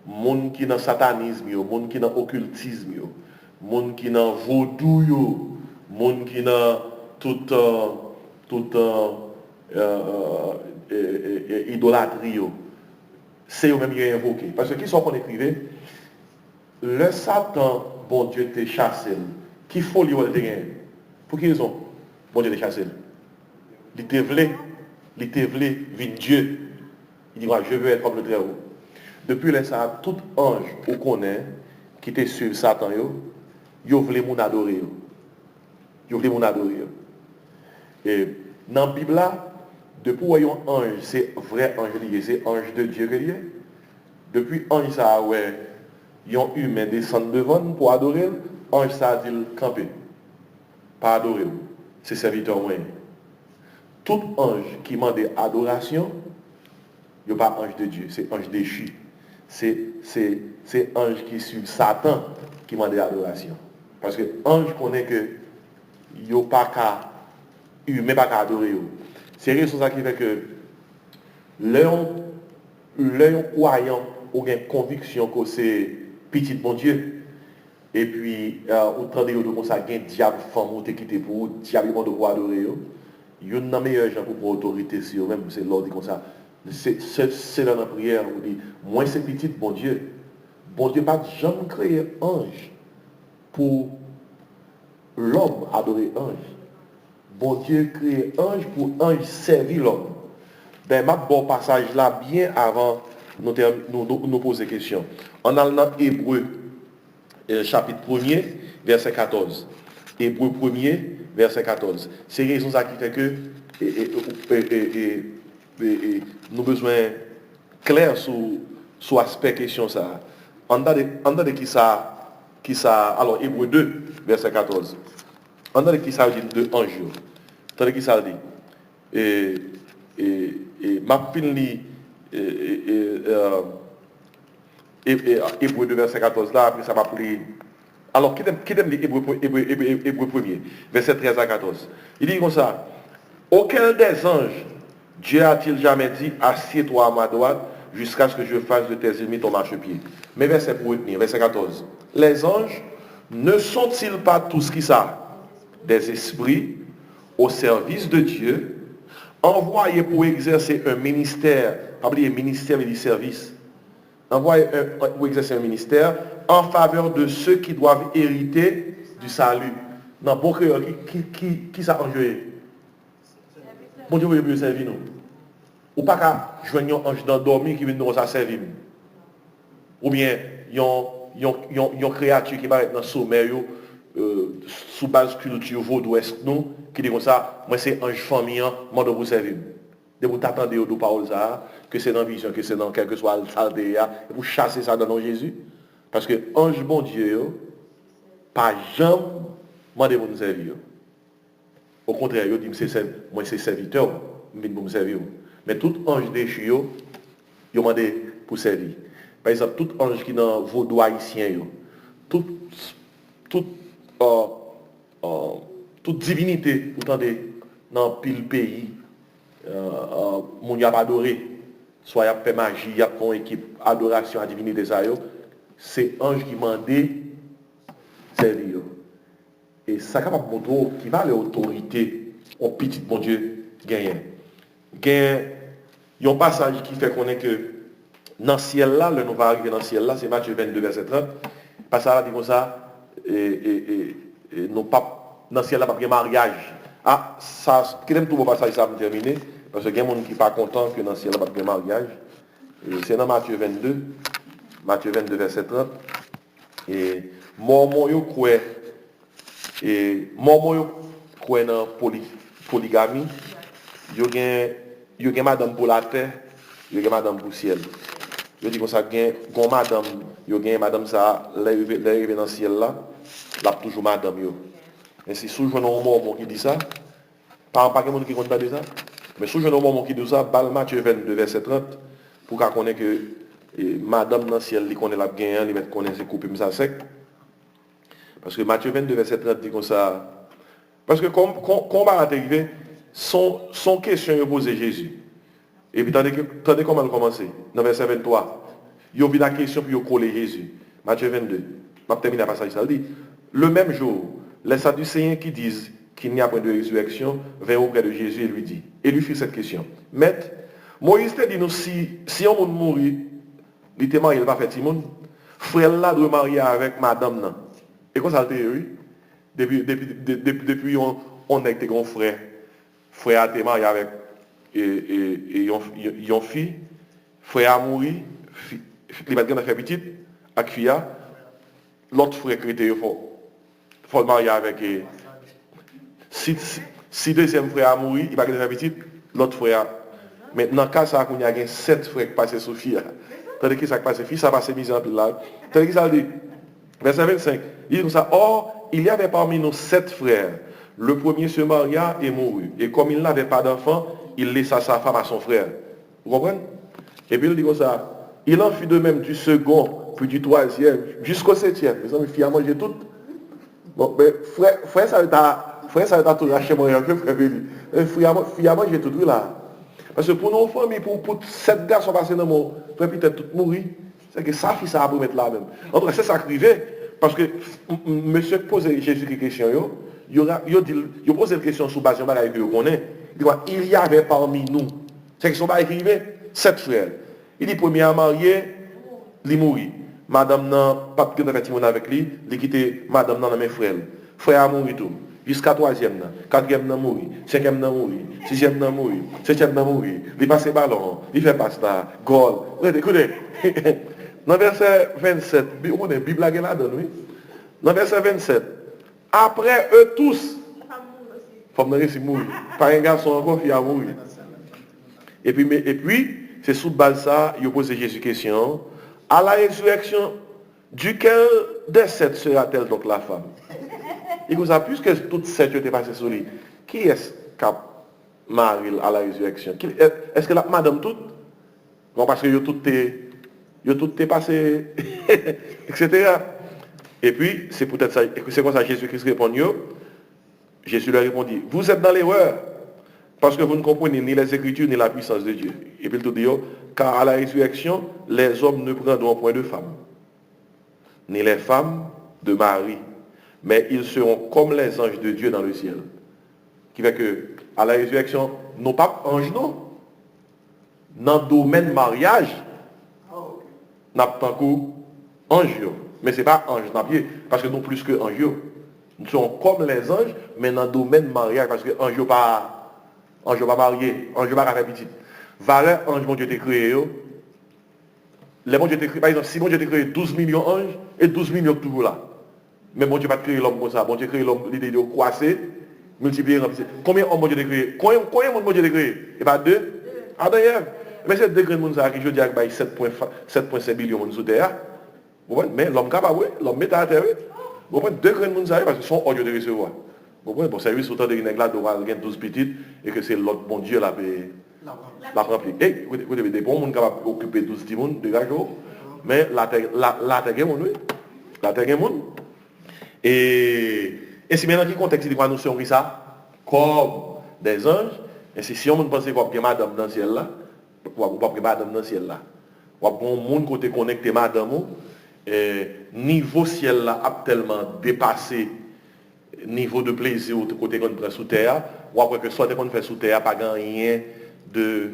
monde qui dans satanisme, monde qui dans occultisme, monde qui dans vaudou, monde qui dans toute idolâtrie, c'est eux-mêmes qui ont invoqué. Parce que qui sont qu'on écrivait, le Satan, bon Dieu, t'es chassé. Qui faut lui avoir gagné? Pour qui raison? Bon Dieu, t'es chassé. Il te voulait vite Dieu. Il dit, je veux être comme le Très-Haut. Depuis là, ça, tout ange qu'on connaît, qui était sur Satan, il voulait mon adorer. Il voulait mon adorer. Et dans la Bible, là, depuis où un ange, c'est vrai ange lié, c'est ange de Dieu lié. Depuis ange, ça, ouais, ils ont humain descendre devant pour adorer, ange, ça a dit camper. Pas adorer. C'est serviteur moyen. Tout ange qui demande adoration, il n'y a pas ange de Dieu, c'est ange déchu. C'est ange qui suit Satan qui demande adoration. Parce que ange connaît que il n'y a pas qu'à humain, pas qu'à adorer. C'est raison ça qui fait que l'un croyant ou une conviction que c'est petit bon Dieu. Et puis, autant de comme ça, il y a un diable femme qui quitté pour diable de pouvoir adorer. Il y a un meilleur gens pour autorité sur eux-mêmes, c'est l'ordre comme ça. C'est dans la prière, on dit, moi c'est petit, bon Dieu. Bon Dieu pas jamais créé ange pour l'homme adorer ange. Bon Dieu crée ange pour ange servir l'homme. Ben, ma bon passage là, bien avant nous poser question. On a dans Hébreu, chapitre 1er, verset 14. Hébreu 1er, verset 14. C'est raison ça qui fait que nous avons besoin clair sur l'aspect question ça. On a de qui ça, alors Hébreu 2, verset 14. On a de qui ça dit de ange. On a de qui ça dit. Ma fini Hébreu 2, verset 14 là, après ça va appeler. Alors, qui t'aime Hébreu 1er, verset 13 à 14. Il dit comme ça, auquel des anges Dieu a-t-il jamais dit, assieds-toi à ma droite jusqu'à ce que je fasse de tes ennemis ton marchepied. Mais verset pour retenir, verset 14. Les anges ne sont-ils pas tous qui ça? Des esprits au service de Dieu, envoyés pour exercer un ministère, pas oublier ministère et du service, envoyés pour exercer un ministère en faveur de ceux qui doivent hériter du salut. Dans bon créole, qui ça enjoint? Bon Dieu veut servir nous. Ou pas qu'à joindre un ange d'endormi qui vient nous servir. Ou bien, yon créature qui va être dans le sommeil, sous base culture vaudouest nous, qui dit comme ça, moi c'est ange famille, moi de vous servir. De vous t'attendre aux deux paroles ça, que c'est dans la vision, que c'est dans quel que soit le saleté, et vous chassez ça dans le nom de Jésus. Parce que ange bon Dieu, pas jamais, moi de vous servir. Au contraire, il dit, moi c'est serviteur, je viens pour me servir. Mais tout ange déchu, il demandé pour servir. Par exemple, tout ange qui est dans vos doigts haïtiens, toute divinité, vous entendez, dans pile pays, mon y a pas adoré, soit y a fait magie, y a fait une équipe adoration à divinité ça, c'est ange qui m'a dit servir. Et ça capable de montrer qui va l'autorité au petit bon Dieu gagne. Il y a un passage qui fait qu'on est que dans le ciel là, le nous va arriver dans le ciel là, c'est Matthieu 22, verset 30. Passage là dit comme ça, et non pas dans le ciel là, pas de mariage. Ah, ça, qui aime tout le passage, ça va me terminer, parce qu'il y a des gens qui ne sont pas contents que dans le ciel là, pas de mariage. C'est dans Matthieu 22, verset 30. Et moi, je crois, dans polygamie, il y a madame pour la terre, il y a madame pour le ciel. Je dis comme ça, il y a madame ça, l'arrivée dans le ciel là, là toujours madame. Et si sous un moment qui dit ça, pas de monde qui compte de ça, mais sous un moment qui dit ça, bal Matthieu 22, verset 30, pour qu'on connaisse que madame dans le ciel, il connaît la gain, il connaît ses coupes, ça sec. Parce que Matthieu 22, verset 30 dit comme ça. Parce que quand on va arriver, son question est posée Jésus. Et puis, attendez comment elle commence. Dans verset 23, il y a eu la question pour coller Jésus. Matthieu 22. Je vais terminer par ça. Il dit, le même jour, les Sadducéens qui disent qu'il n'y a point de résurrection vinrent auprès de Jésus et lui dit, et lui fit cette question. Maître, Moïse t'a dit nous si on mourit, littéralement il va faire Timon, frère là doit marier avec madame là. Et quoi ça a été oui? Depuis on est grand frère. Frère a été marié avec et yon fille, frère a mouru, il va faire petite, avec fille, l'autre frère qui était faut marier avec si deuxième frère a mouru, il va faire petite, l'autre frère. Maintenant, quand ça il y a 7 frères qui passent sous fille. Tandis que ça passe fille, ça passe mise en là. Tandis que ça dit, verset 25, il dit comme ça, or, il y avait parmi nous 7 frères. Le premier se maria et mourut. Et comme il n'avait pas d'enfant, il laissa sa femme à son frère. Vous comprenez? Et puis il dit comme ça, il en fut de même du second, puis du troisième, jusqu'au 7e. Les hommes, filles à manger toutes. Bon, mais frère, ça va tout lâcher mon frère Véli. Filles à manger toutes, là. Parce que pour nos familles, pour 7 gars sont passés dans mon frère, peut-être tout mourir. C'est que ça, ça va mettre là même. En tout cas, c'est ça qui arrivait. Parce que monsieur posait Jésus une question, il pose une question sous base de ce que vous connaissez. Il y avait parmi nous, c'est qu'ils sont pas écrivés, 7 frères. Il dit premier à marier, il mourit. Madame n'a pas pu faire avec lui, il quitté madame dans mes frères. Frère a mouru tout. Jusqu'à 3e, 4e n'a mouru, 5e n'a mouru, 6e n'a mouru, 7e n'a mouru. Il passe ballon, il fait pasta, goal. Écoutez, dans verset 27, on est Bible là-dedans, oui. Dans verset 27, après eux tous, faut me dire si mourir. Pas un garçon encore qui a mouru. Et puis, c'est sous base ça, il pose Jésus question. À la résurrection, duquel des 7 sera-t-elle donc la femme? Il vous a puisque toutes 7 étaient passées sur lui. Qui est-ce qui a marié à la résurrection? Est-ce que la madame toute? Non, parce que tout est passé, etc. Et puis, c'est peut-être ça, c'est comme ça Jésus-Christ répond. Jésus leur répondit, vous êtes dans l'erreur, parce que vous ne comprenez ni les Écritures, ni la puissance de Dieu. Et puis il tout dit, car à la résurrection, les hommes ne prendront point de femmes, ni les femmes de Marie, mais ils seront comme les anges de Dieu dans le ciel. Qui fait que, à la résurrection, non pas anges, non. Dans le domaine mariage, n'a pas ange, mais ce n'est pas ange, parce que nous plus que ange. Nous sommes comme les anges, mais dans le domaine mariage, parce que ange pas Ange pas marié, ange pas faire petit. Valeur ange bon Dieu t'a créé yo. Les bon Dieu t'a créé par exemple si bon Dieu t'a créé 12 millions d'anges et 12 millions toujours là. Mais bon Dieu pas créé l'homme comme ça. Bon Dieu créé l'homme l'idée de croiser, multiplier, remplacer. Combien d'hommes bon Dieu t'a créé? Combien de monde bon Dieu t'a créé? Et pas deux. Adam et Ève. Mais c'est deux grands monde ça qui je dis avec 7,5 millions de sous terre. Mais l'homme capable, oui, l'homme met à terre. Vous comprenez, deux grands monde ça parce que son ordre de recevoir. Vous comprenez, bon service autant de nègres là doit avoir 12 petites et que c'est l'autre bon Dieu là la rempli. Et écoutez, des bons monde capable occuper 12 petits monde de jours. Mais la terre est monde, oui. La terre est monde. Et si maintenant qui contexte dit quoi nous sommes ça comme des anges, et si on pense qu'on a madame dans le ciel là, ou pas madame dans le ciel là. Ou bon monde côté connecté madame niveau ciel là a tellement dépassé niveau de plaisir au côté qu'on prend sous terre, ou après que soit qu'on fait sous terre pas rien de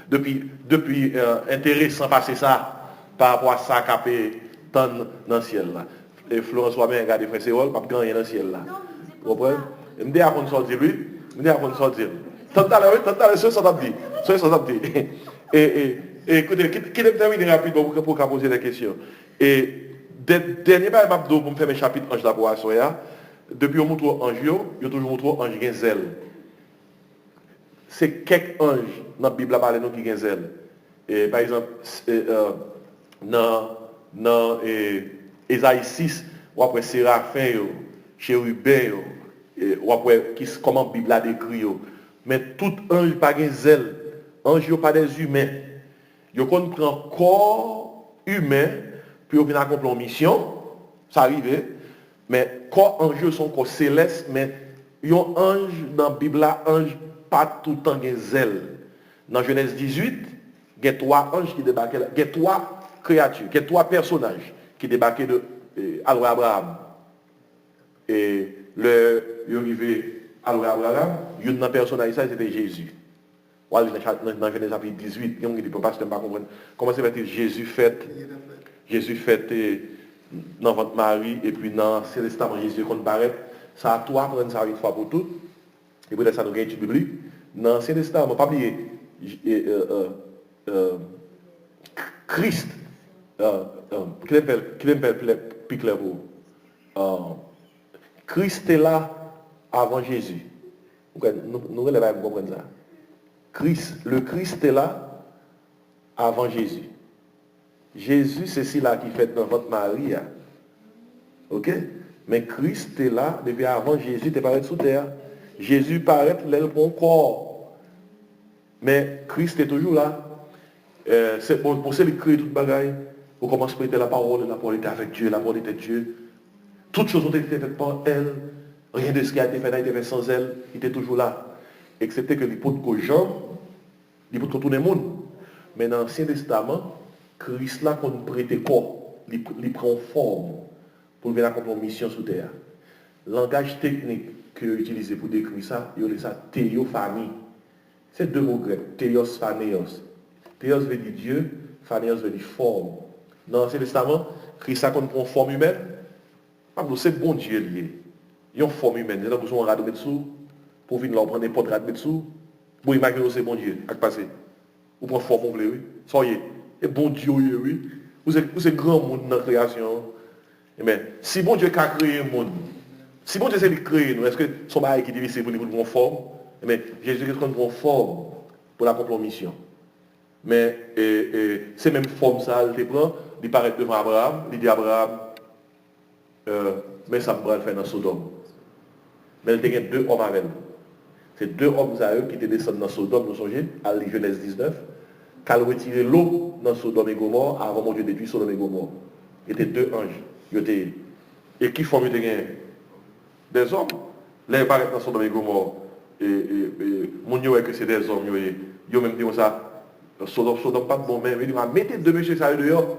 depuis intéressant passer ça par rapport à ça capé dans le ciel là. Et Florence Wamé regarde frère Séol, pas gagner dans le ciel là. Vous comprenez? Je me dis à qu'on sortir lui, je me dis à qu'on sortir. Tant à l'heure, ce ça t'a dit. Ce ça t'a dit. Et écoutez, qui est terminé rapidement pour poser des questions. Et dernier pas pour me faire mes chapitres ange d'aboration depuis on montre ange yo toujours montre ange gen zèle. C'est quelques anges dans la Bible parler nous qui gen zèle. Et par exemple dans Ésaïe 6 ou après Séraphin yo, chérubin yo, ou après comment la Bible a décrit yo. Mais tout ange pas gen zèle. Ange yo pas des humains. Yo kon prend corps humain pour venir accomplir une mission, ça arrive, mais corps ange son corps céleste, mais un ange dans la Bible, ange pas tout le temps gen zèle. Dans Genèse 18, il y a 3 anges qui débarquent là, il y a 3 créatures, il y a 3 personnages qui débarquaient de Abraham. Et le arrivé à Abraham, il y a un personnage, ça c'était Jésus. Dans Genèse chapitre 18, il y a un qui ne peut pas comprendre comment c'est fait Jésus fait dans votre mari et puis dans Célestin Jésus qu'on paraît. Ça a tout apprendre ça une fois pour toutes. Et puis ça nous gagne une biblique. Dans Célestin, on ne pas oublier Christ. Qui l'appelle plus clair pour Christ est là avant Jésus. Nous relevons comprendre ça. Le Christ est là avant Jésus. Jésus, c'est celui-là qui fait dans votre mari. Ok? Mais Christ est là depuis avant Jésus, il paraît sous terre. Jésus paraît l'aile pour corps. Mais Christ est toujours là. C'est pour celui qui crée toute bagaille. Vous commencez à prêter la parole était avec Dieu, la parole était Dieu. Toutes choses ont été faites par elle. Rien de ce qui a été fait n'a été fait sans elle. Il était toujours là. Excepté que l'hypothèse que Jean, l'hypothèse que tout le monde. Mais dans l'Ancien Testament, Christ là qu'on prête corps, il prend forme pour venir accomplir une mission sur terre. Le langage technique que utilisé pour décrire ça, il y a ça théophanie. C'est deux mots grecs, théos, phanéos. Théos veut dire Dieu, phanéos veut dire forme. Dans l'Ancien Testament, Christ là qu'on prend forme humaine, c'est bon Dieu lié. Il y a une forme humaine, il y a besoin de rado mettre sous, pour venir leur prendre des potes de mettre sous, pour imaginer c'est bon Dieu, à passer. Vous prenez forme, vous voulez, oui. Soyez. Et bon Dieu, oui. Vous êtes grand monde dans la création. Mais si bon Dieu a créé le monde, si bon Dieu sait créer nous, est-ce que son mari qui est difficile pour nous prendre forme? Mais Jésus-Christ prend forme pour l'accomplir la mission. Mais c'est même forme ça, il prend, il paraît devant Abraham, il dit à Abraham, mais ça me va le faire dans Sodome. Mais il y a 2 hommes avec nous. C'est 2 hommes à eux qui étaient descendus dans Sodome, nous songeons, à Genèse 19, qui ont retiré l'eau dans Sodome et Gomorrhe avant mon Dieu détruit Sodome et Gomorrhe. Il y était 2 anges. Et qui font des hommes. Là, ils paraissent dans Sodome et Gomorrhe. Et mon Dieu, que c'est des hommes. Ils ont même dit ça. Sodome pas de bon, mais ils disent, mettez 2 messieurs ça dehors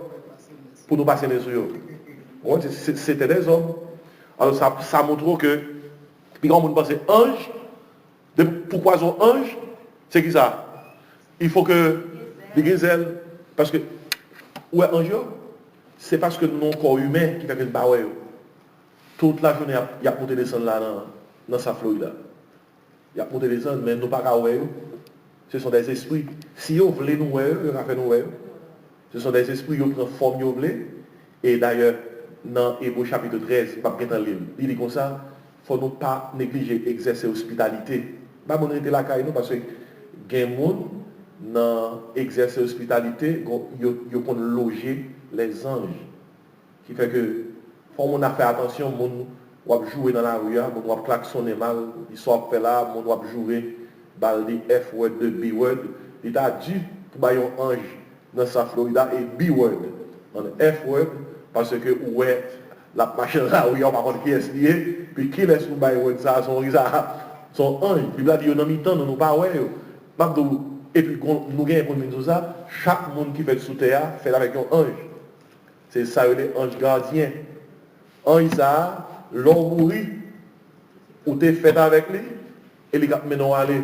pour nous passer les yeux. C'était des hommes. Alors ça montre que, puis quand on pense ange, pourquoi ils sont anges, c'est qui ça? Il faut que les gazelles, parce que, où est ange? C'est parce que non corps humain qui fait que le barreau. Toute la journée, il y a porté descendre là dans sa Floride. Il y a monté les anges, mais nous pas qu'à voir. Ce sont des esprits. Si vous voulez nous voir, vous avez fait nous voir. Ce sont des esprits qui prennent forme, vous voulez. Et d'ailleurs, dans Hébreux chapitre 13, pas bien dans il dit comme ça, il ne faut pas négliger exercer l'hospitalité. Pas bon rester la caille, parce que des gens dans exercer l'hospitalité, ils vont loger les anges. Qui fait que, faut qu'on a fait attention, on va jouer dans la rue, on va klaxonner mal, ils sont fait là, on va jouer dans les F-word, de B-word. Il a dit pour un ange dans sa Florida et B-word, en F-word, parce que ouais, la machine là, oui, on va voir qui est lié, puis qui laisse nous B-word ça, son ange. Puis là, il y a un mi-temps, nous pas ouais. Et puis nous gagnons pour tout ça, chaque monde qui fait sous terre fait avec un ange. C'est ça, les anges gardiens. Ange ça, l'homme mourit, ou t'es fait avec lui, et il a maintenant aller.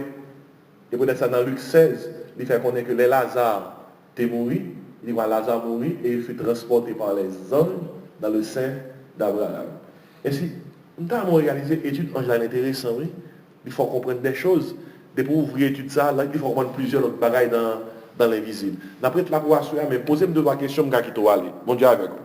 Et peut-être ça dans Luc 16, il fait connaître que les Lazare t'es mort, il voit Lazare mourir et il fut transporté par les anges dans le sein d'Abraham. Et si nous avons réalisé l'étude ange intéressant, oui, il faut comprendre des choses. Dès pour ouvrir l'étude ça, là, il faut comprendre plusieurs autres bagailles dans l'invisible. D'après la voix, mais posez-moi deux questions, je vais aller. Bon Dieu avec vous.